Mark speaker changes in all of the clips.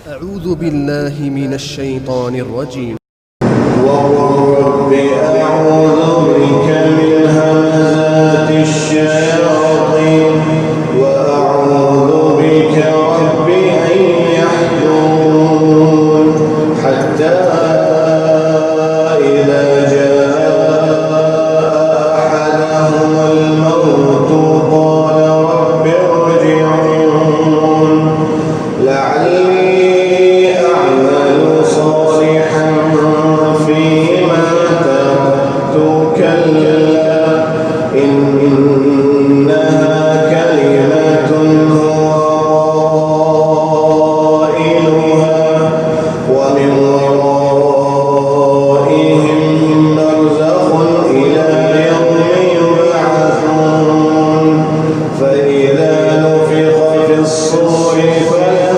Speaker 1: أعوذ بالله من الشيطان الرجيم.
Speaker 2: وقل رب أعوذ بك من همزات الشياطين وأعوذ بك رب أن يحضرون حتى إذا جاء أحدهم الموت قال رب ارجعون لعلي أعمل صالحا فيما تركت كلا إنها كلمة هو قائلها ومن ورائهم برزخ إلى يوم يبعثون فإذا نفخ في الصور فلا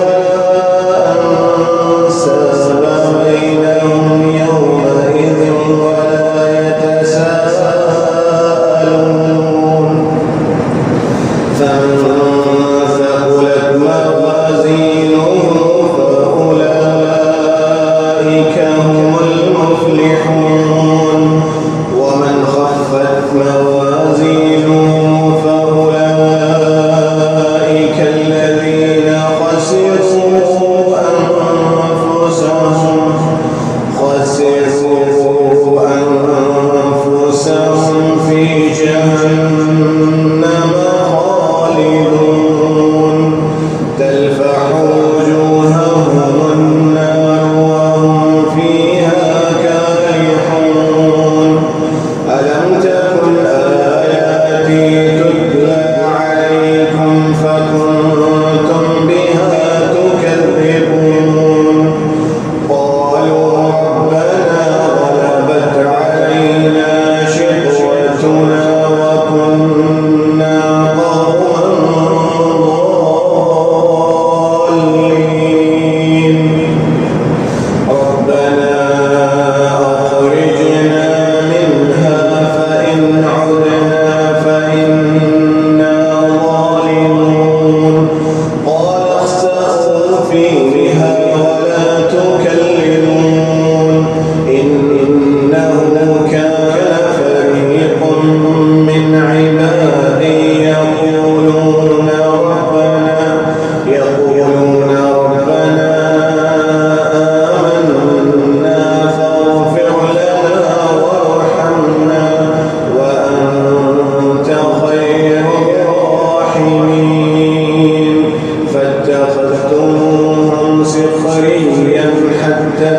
Speaker 2: أنساب بينهم يومئذ ولا يتساءلون فمن ثقلت موازينه فأولئك هم المفلحون ومن خفت موازينه فأولئك الذين خسروا أنفسهم في جهنم خالدون تلفح وجوههم النار وهم فيها كالحون ألم تكن آياتي تتلى عليكم فكنتم بها تكذبون قالوا ربنا غلبت علينا شقوتنا وكنا قوما ضالين ربنا أخرجنا منها فإن عدنا فإنا ظالمون قال اخسأوا فيها ولا تكلمون إنه كان فريق من عبادي يقولون ربنا آمنا فاغفر لنا وارحمنا وأنت خير الراحمين فاتخذتموهم سخريا حتى